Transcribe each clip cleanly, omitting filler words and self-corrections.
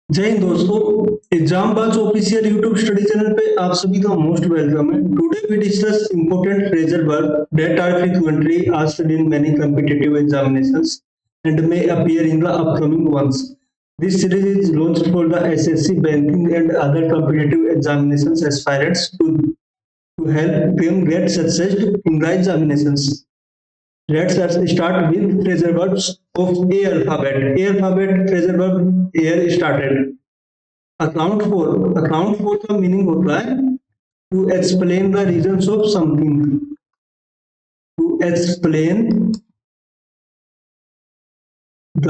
जय हिंद दोस्तों, एग्जाम बाज ऑफिशियल यूट्यूब स्टडी चैनल पे आप सभी का मोस्ट वेलकम है। Today we discuss important phrasal verb that are frequently asked in many competitive examinations and may appear in the upcoming ones. This series is launched for the SSC, banking and other competitive examinations aspirants to help them get success in the examinations. Let's start with phrasal verbs of A alphabet. A alphabet phrasal verb here started. Account for का meaning होता है to explain the reasons of something, to explain the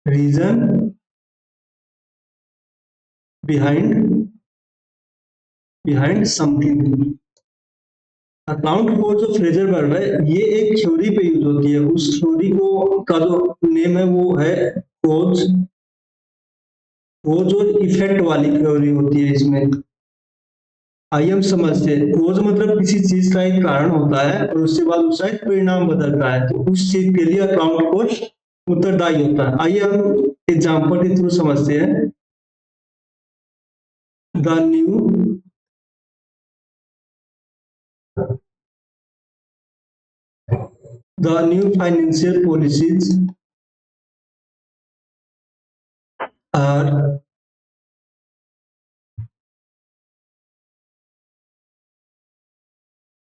reason behind something. Account for जो phrasal verb है ये एक theory पे use होती है। उस थ्योरी को का जो नेम है वो है कोज। कोज और इफेक्ट वाली थ्योरी होती है। इसमें आइए हम समझते हैं। कोज मतलब किसी चीज का एक कारण होता है और उसके बाद उसका एक परिणाम बदलता है, तो उस चीज के लिए अकाउंट फॉर उत्तरदायी होता है। आइए हम एग्जांपल के थ्रू समझते हैं। The new financial policies are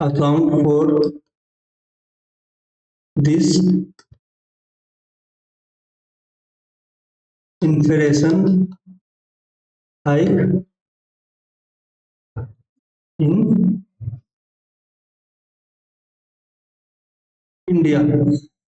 account for this inflation hike in India.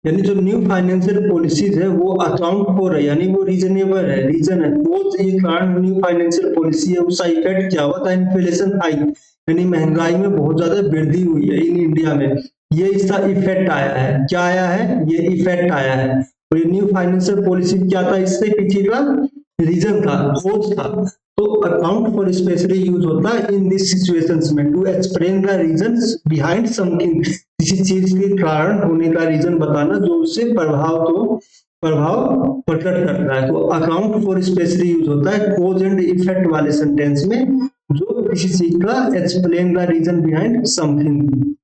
यानी जो न्यू फाइनेंशियल पॉलिसीज है वो अकाउंट फॉर है, यानी वो रीजनेबल है, रीजन है। वो ये कारण न्यू फाइनेंशियल पॉलिसी है उसका इफेक्ट क्या हुआ था, इन्फ्लेशन हाइक, यानी महंगाई में बहुत ज्यादा वृद्धि हुई है इन इंडिया में। ये इसका इफेक्ट आया है। क्या आया है? ये इफेक्ट आया है। और ये न्यू फाइनेंशियल पॉलिसी क्या था, इससे पीछे का रीजन था, कोज था। तो अकाउंट फॉर स्पेशली यूज होता है इन दिस सिचुएशंस में to explain the reasons behind something. किसी चीज के कारण होने का रीजन बताना जो उससे प्रभाव प्रकट करता है। तो अकाउंट फॉर स्पेशली यूज होता है कोज एंड इफेक्ट वाले सेंटेंस में, जो किसी चीज का explain the reason behind something.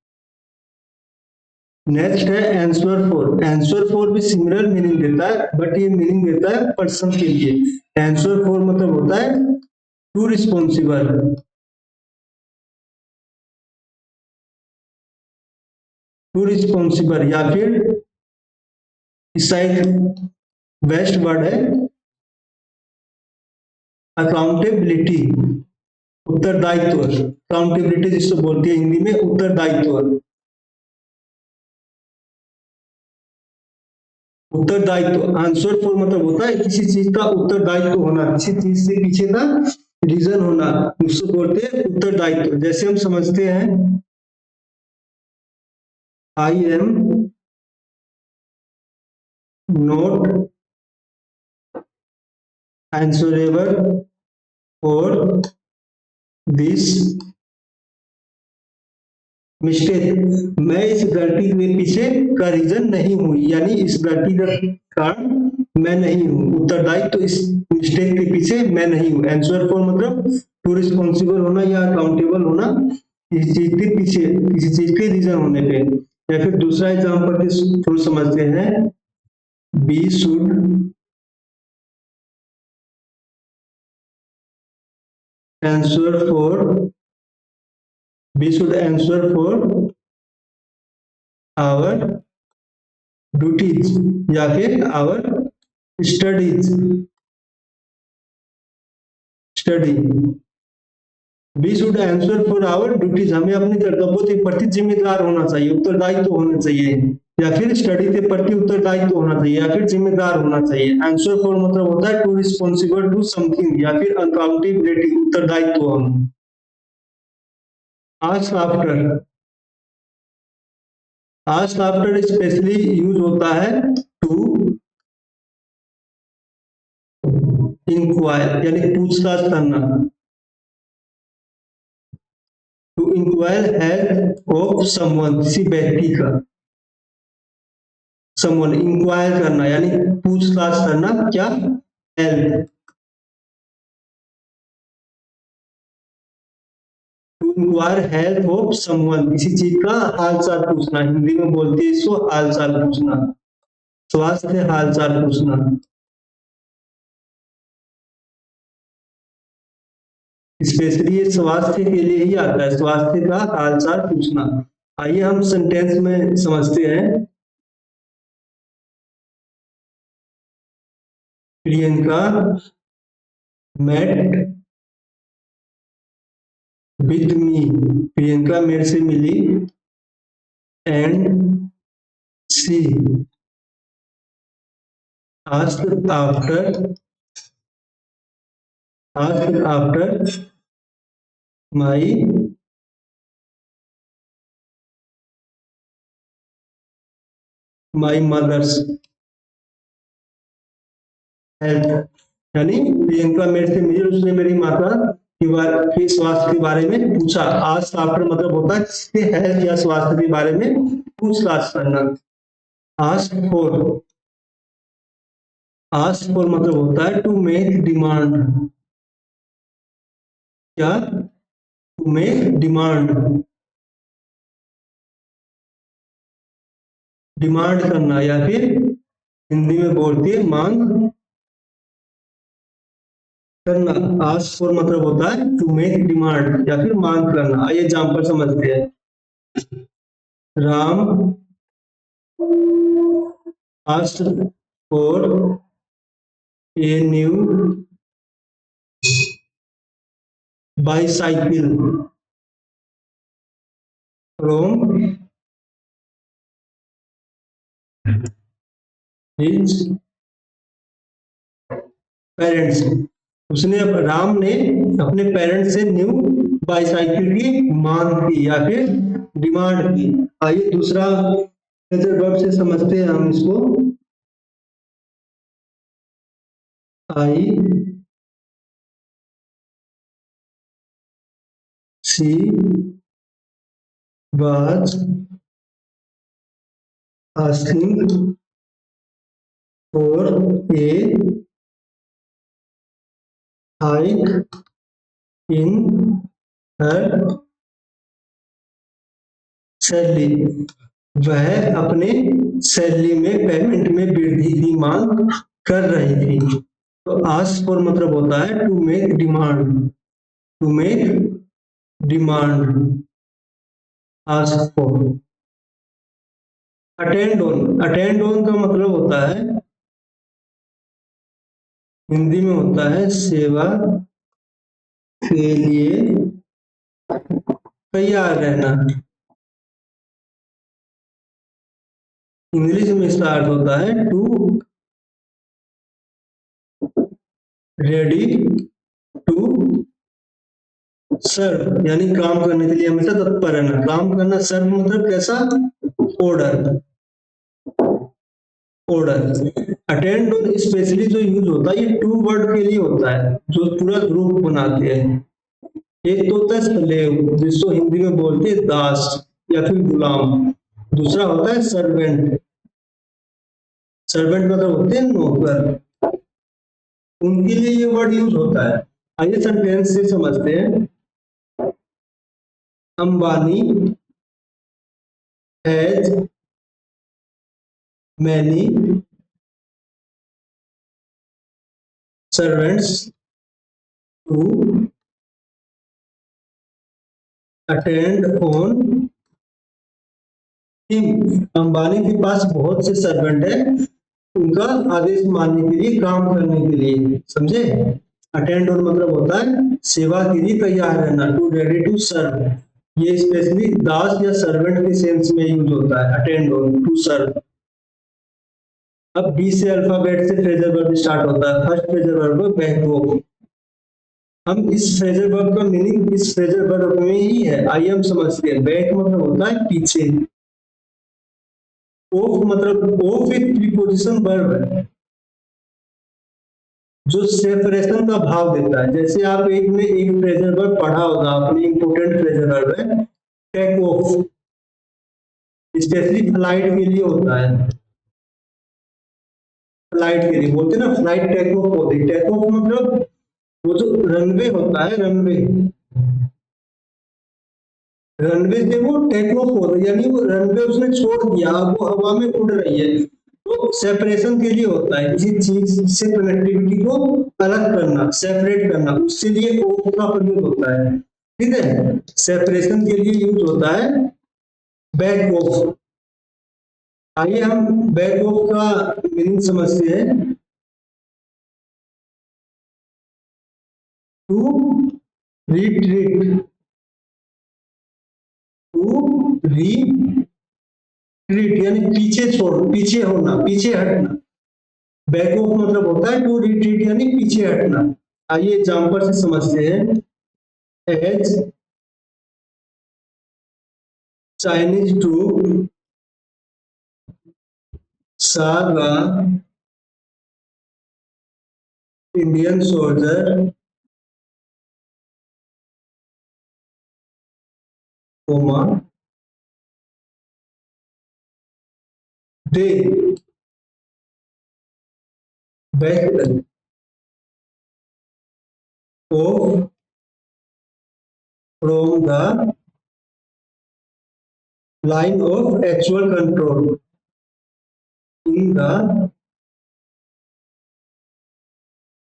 Next है आंसर फॉर। आंसर फॉर भी सिमिलर मीनिंग देता है, बट ये मीनिंग देता है पर्सन के लिए। आंसर फॉर मतलब होता है टू रिस्पॉन्सिबल, या फिर इसका एक बेस्ट वर्ड है अकाउंटेबिलिटी, उत्तरदायित्व। अकाउंटेबिलिटी जिसको बोलते हैं हिंदी में उत्तरदायित्व। उत्तरदायित्व आंसर फॉर मतलब होता है किसी चीज का उत्तरदायित्व होना, किसी चीज से पीछे का रीजन होना, उसको बोलते हैं उत्तरदायित्व। जैसे हम समझते हैं I am not answerable for this mistake. मैं इस गलती के पीछे का रीजन नहीं हूं, यानी इस गलती का कारण मैं नहीं हूं, उत्तरदायी तो इस मिस्टेक के पीछे मैं नहीं हूं। आंसर फॉर मतलब टू रिस्पॉन्सिबल होना या अकाउंटेबल होना इस चीज के पीछे, किसी चीज के रीजन होने पे। या फिर दूसरा एग्जाम्पल के थ्रू समझते हैं। Be should answer for our duties या फिर our study. Be should answer for our duties, हमें अपने कर्तव्यों के प्रति जिम्मेदार होना चाहिए, उत्तरदायित्व होना चाहिए। या फिर स्टडी के प्रति उत्तरदायित्व होना चाहिए, या फिर जिम्मेदार होना चाहिए। आंसर फॉर मतलब होता है टू रिस्पॉन्सिबल टू समथिंग, या फिर अकाउंटेबिलिटी, उत्तरदायित्व होना। आस्क आफ्टर स्पेशली यूज होता है टू इंक्वायर, यानी पूछताछ करना। To inquire help of someone, किसी व्यक्ति का। समवन इंक्वायर करना यानी पूछताछ करना, क्या help, to inquire help of someone, किसी चीज का हाल चाल पूछना, हिंदी में बोलते हैं इसको हाल चाल पूछना, स्वास्थ्य हाल चाल पूछना। स्पेशली ये स्वास्थ्य के लिए ही आता है, स्वास्थ्य का हाल चाल पूछना। आइए हम सेंटेंस में समझते हैं। Priyanka met with me, Priyanka मेरे से मिली, and she asked after my mother's health, यानी प्रियंका मेरे से मिली, उसने मेरी माता के स्वास्थ्य के बारे में पूछा। आस्क आफ्टर मतलब होता है किसके हेल्थ या स्वास्थ्य के बारे में पूछताछ करना। आस्क फॉर मतलब होता है टू मेक डिमांड, क्या, टू मेक डिमांड, डिमांड करना, या फिर हिंदी में बोलती है मांग करना। आस्क फॉर मतलब होता है टू मेक डिमांड या फिर मांग करना। आइए एग्जांपल समझते हैं। Ram asked for a new bicycle from his parents, उसने राम ने अपने पेरेंट्स से न्यू बाईसाइकिल की मांग की या फिर डिमांड की। आइए दूसरा वर्ब से समझते हैं हम इसको। I she was asking for a hike in her salary, वह अपने सैलरी में पेमेंट में वृद्धि की मांग कर रही थी। तो आस्क फॉर मतलब होता है to make demand, to make demand, ask for. Attend on का मतलब होता है, हिंदी में होता है सेवा के लिए तैयार रहना। इंग्लिश में इसका अर्थ होता है टू रेडी टू सर्व, यानी काम करने के लिए हमेशा तत्पर रहना, काम करना। सर्व मतलब कैसा, ऑर्डर, अटेंड ऑन स्पेशली जो यूज होता है ये टू वर्ड के लिए होता है, जो पूरा ग्रुप बनाते हैं। एक तो होता है स्लेव, जिसको हिंदी में बोलते हैं दास या फिर गुलाम। दूसरा होता है सर्वेंट, सर्वेंट मतलब होते हैं नौकर, उनके लिए ये वर्ड यूज होता है। आइए सेंटेंस से समझते हैं। Ambani has many servants to attend on him, Ambani के पास बहुत से सर्वेंट है उनका आदेश मानने के लिए, काम करने के लिए, समझे। अटेंड ऑन मतलब होता है सेवा के लिए तैयार रहना, टू रेडी टू सर्व। ये स्पेशली दास या सर्वेंट के सेंस में यूज होता है, अटेंड ऑन, टू सर्व। अब बी से अल्फाबेट से फ्रेजल वर्ब स्टार्ट होता है। फर्स्ट फ्रेजल वर्ब बैक, हम इस फ्रेजल वर्ब का मीनिंग इस फ्रेजल वर्ब में ही है, आइए हम समझते हैं। बैक मतलब होता है पीछे, ऑफ मतलब ऑफ एक प्रीपोजिशन वर्ब है जो सेपरेशन का भाव देता है। जैसे आप एक में एक फ्रेजल वर्ब पढ़ा होगा आपने, इंपोर्टेंट फ्रेजल वर्ब है टेक ऑफ, स्पेशली फ्लाइट के लिए होता है। फ्लाइट के लिए बोलते हैं ना, फ्लाइट टेक ऑफ होती है। टेक ऑफ मतलब वो जो रनवे होता है, रनवे, रनवे से वो टेक ऑफ हो रही है, यानी वो रनवे उसने छोड़ दिया, अब वो हवा में उड़ रही है। तो सेपरेशन के लिए होता है, किसी चीज से कनेक्टिविटी को अलग करना, सेपरेट करना, उसके लिए ऑफ का प्रयोग होता है। ठीक है, सेपरेशन के लिए यूज होता है बैक ऑफ। आइए हम बैक ऑफ का मीनिंग समझते हैं। टू रिट्रीट, टू रिट्रीट यानी पीछे छोड़, पीछे होना, पीछे हटना। बैक ऑफ मतलब होता है टू रिट्रीट यानी पीछे हटना। आइए एग्जांपल से समझते हैं। एज चाइनीज ट्रूप सागा इंडियन सोल्जर कोमा they back off from the line of actual control in the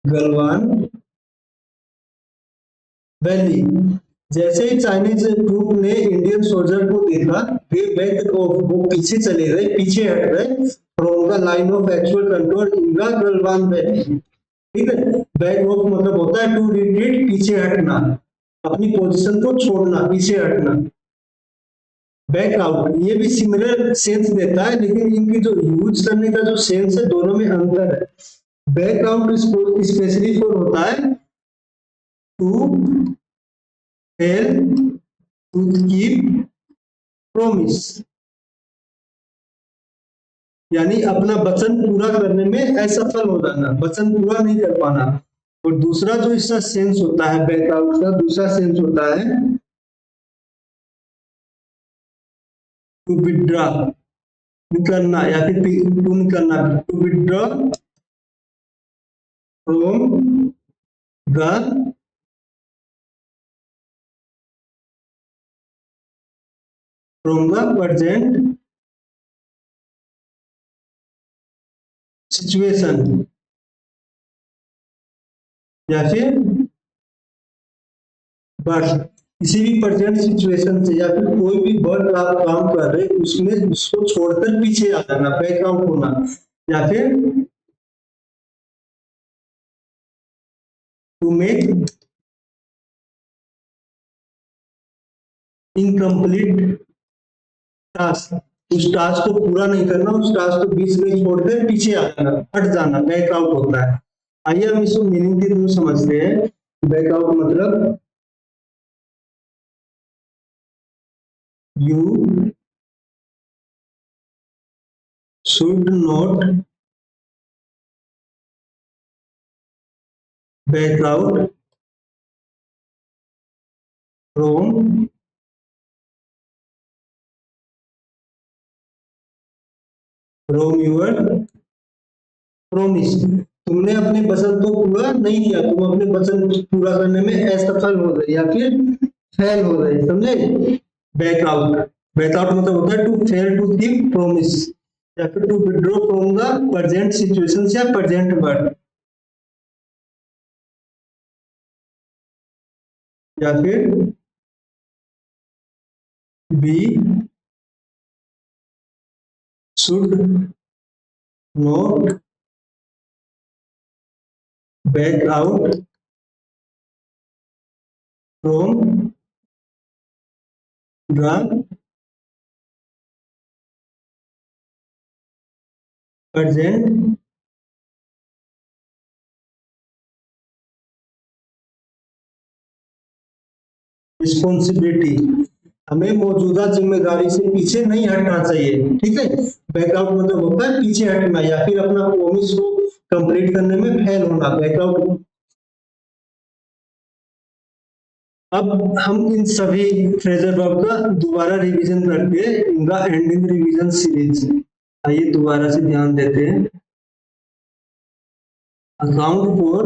Galwan valley. जैसे ही चाइनीज ट्रूप ने इंडियन सोल्जर को देखा, वे बैक ऑफ, वो पीछे चले गए, पीछे हट गए, from the line of actual control in the Galwan valley. ठीक है, बैक ऑफ मतलब होता है टू रिट्रीट, पीछे हटना, अपनी पोजीशन को छोड़ना, पीछे हटना। बैक आउट ये भी सिमिलर सेंस देता है, लेकिन इनकी जो यूज करने का जो सेंस है, दोनों में अंतर है। बैक आउट स्पेशली फॉर होता है to fail to keep promise, यानी अपना वचन पूरा करने में असफल हो जाना, वचन पूरा नहीं कर पाना। और दूसरा जो इसका सेंस होता है, बैक आउट का दूसरा सेंस होता है टू विड्रॉ, निकलना, या फिर टू निकलना, to withdraw from the present situation, या फिर बर्थ, किसी भी प्रेजेंट सिचुएशन से, या फिर कोई भी वर्क आप काम कर रहे उसमें उसको छोड़कर पीछे आ जाना, बैक आउट होना, या फिर टू मेक इनकम्प्लीट टास्क, उस टास्क को पूरा नहीं करना, उस टास्क को बीच में छोड़कर पीछे आ जाना, हट जाना, बैक आउट होता है। आइए हम इसको मीनिंग के थ्रू समझते हैं। बैक आउट मतलब you should not back out from your promise। तुमने अपने वचन को पूरा नहीं किया, तुम अपने वचन पूरा करने में असफल हो गए या फिर फेल हो गए, समझे। बैक आउट, बैक आउट मतलब होता है to fail to keep promise, या फिर to withdraw from the present situation या प्रेजेंट वर्ड, या फिर be should not back out from the present responsibility, हमें मौजूदा जिम्मेदारी से पीछे नहीं हटना चाहिए। ठीक है, बैकआउट मतलब होता है पीछे हटना, या फिर अपना प्रॉमिस को कंप्लीट करने में फेल होना, बैकआउट। अब हम इन सभी फ्रेजल वर्ब का दोबारा रिवीजन करते हैं, इनका एंडिंग रिवीजन सीरीज। आइए दोबारा से ध्यान देते हैं। अकाउंट फॉर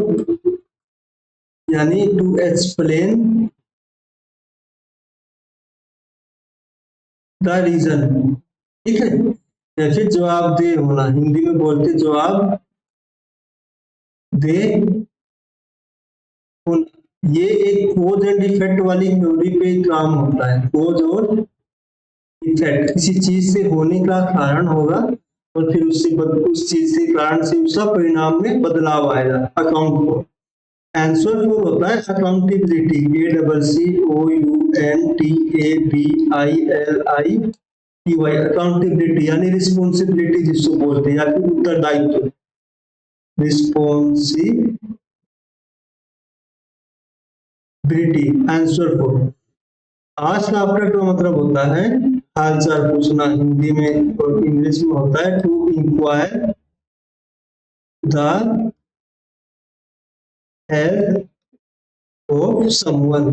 यानी टू एक्सप्लेन द रीजन, ठीक है। या फिर जवाबदेह होना, हिंदी में बोलते जवाब दे होना। ये एक कोज एंड इफेक्ट वाली थ्योरी पे काम होता है। कोज और इफेक्ट, किसी चीज से होने का कारण होगा और फिर उस चीज के कारण से उसका परिणाम में बदलाव आएगा। अकाउंट फॉर, आंसर फॉर होता है अकाउंटेबिलिटी, ACCOUNTABILITY, अकाउंटेबिलिटी यानी रिस्पॉन्सिबिलिटी जिसको बोलते हैं, या फिर उत्तरदायित्व, responsibility. Answer for, ask after का मतलब होता है हाल चाल पूछना, हिंदी में और इंग्लिश में होता है to inquire the health of someone.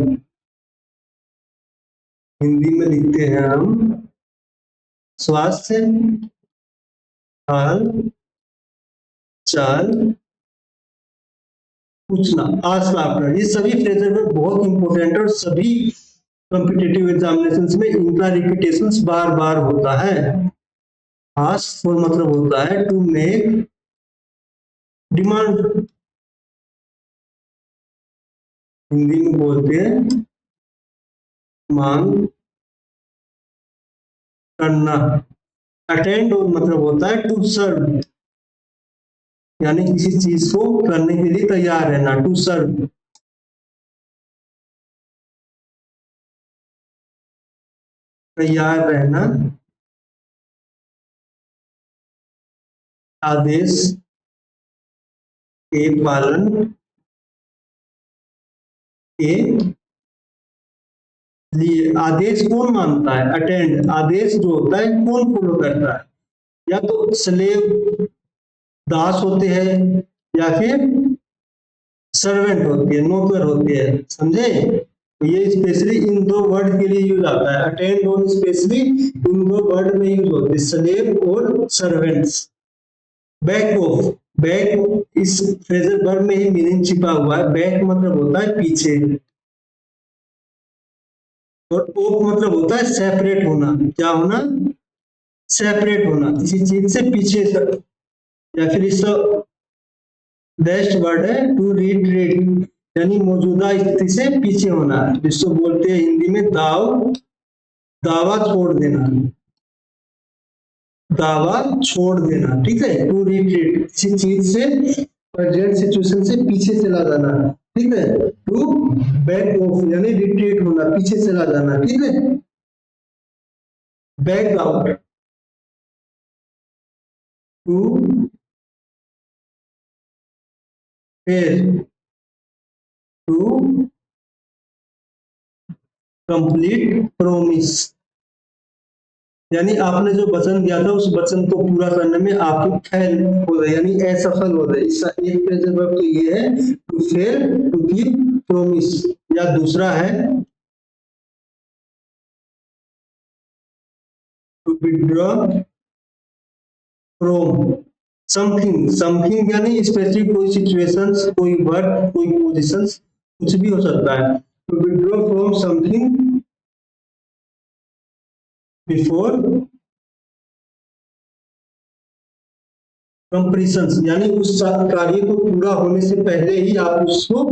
Hindi में लिखते हैं हम स्वास्थ्य हाल चाल पूछना, आस्क आफ्टर। ये सभी फ्रेजर वर्ब बहुत इंपॉर्टेंट और सभी कॉम्पिटिटिव एग्जामिनेशंस में इनका रिपीटेशन बार बार होता है। आस्क फॉर मतलब होता है टू मेक डिमांड, हिंदी में बोलते हैं मांग करना। अटेंड और मतलब होता है टू सर्व, यानी किसी चीज को करने के लिए तैयार रहना, टू सर्व। तैयार रहना, आदेश के पालन के लिए। आदेश कौन मानता है? अटेंड। आदेश जो होता है कौन फॉलो करता है? या तो स्लेव दास होते हैं या फिर सर्वेंट होते हैं, नौकर होते हैं, समझे। तो ये स्पेशली इन दो वर्ड के लिए यूज आता है। अटेंड और स्पेशली इन दो वर्ड में यूज होते हैं, स्लेव और सर्वेंट्स। बैक ऑफ, बैक इस फ्रेजल वर्ब में ही मीनिंग छिपा हुआ है। बैक मतलब होता है पीछे और ऑफ मतलब होता है सेपरेट होना। क्या होना? सेपरेट होना, किसी चीज से पीछे से। या फिर इसका बेस्ट वर्ड है टू रिट्रीट, यानी मौजूदा स्थिति से पीछे होना, जिसको बोलते हैं हिंदी में दावा छोड़ देना। दावा छोड़ देना, ठीक है। टू रिट्रीट, किसी चीज से प्रेजेंट सिचुएशन से पीछे चला जाना, ठीक है। टू बैक ऑफ यानी रिट्रीट होना, पीछे चला जाना, ठीक है। Back out, to fail, to complete promise, यानी आपने जो वचन दिया था उस वचन को पूरा करने में आप फेल हो रहे, यानी असफल हो रहे। इसका एक फ्रेजल वर्ब तो ये है to fail to keep promise, या दूसरा है to withdraw from something. Something यानी स्पेसिफिक कोई सिचुएशंस, कोई वर्ड, कोई पोजीशंस, कुछ भी हो सकता है। To withdraw from something before completion, यानी उस कार्य को पूरा होने से पहले ही आप उसको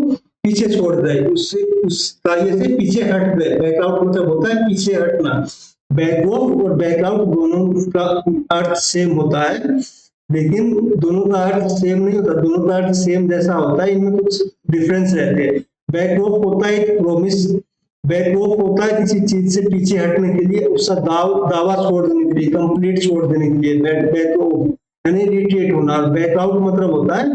पीछे छोड़ गए, उससे उस कार्य से पीछे हट गए। बैकआउट मतलब होता है पीछे हटना। बैक ऑफ और बैकआउट दोनों का अर्थ सेम होता है, लेकिन दोनों का अर्थ सेम नहीं होता। दोनों का अर्थ सेम जैसा होता है, इनमें कुछ डिफरेंस रहते हैं। बैक ऑफ होता है एक प्रोमिस, बैक ऑफ होता है किसी चीज से पीछे हटने के लिए, उसका दावा छोड़ देने के लिए, कंप्लीट छोड़ देने के लिए बैक ऑफ यानी रिट्रीट होना। बैकआउट मतलब होता है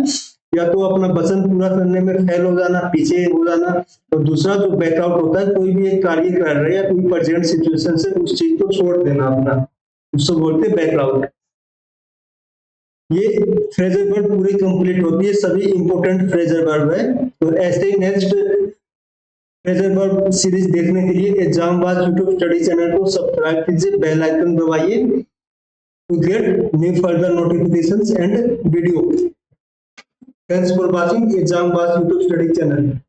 या तो अपना वचन पूरा करने में फेल हो जाना, पीछे हो जाना। और दूसरा जो बैकआउट होता है कोई भी एक कार्य कर रहे हैं या कोई प्रेजेंट सिचुएशन से उस चीज को छोड़ देना अपना, उसको बोलते हैं बैकआउट। ये फ्रेजल वर्ब पूरी कंप्लीट होती है, सभी इंपॉर्टेंट फ्रेजल वर्ब है। तो ऐसे ही नेक्स्ट फ्रेजल वर्ब सीरीज देखने के लिए एग्जामबाज यूट्यूब स्टडी चैनल को सब्सक्राइब कीजिए, बेल आइकन दबाइए to get new further notifications and video. Thanks for watching Exam Bars YouTube study channel.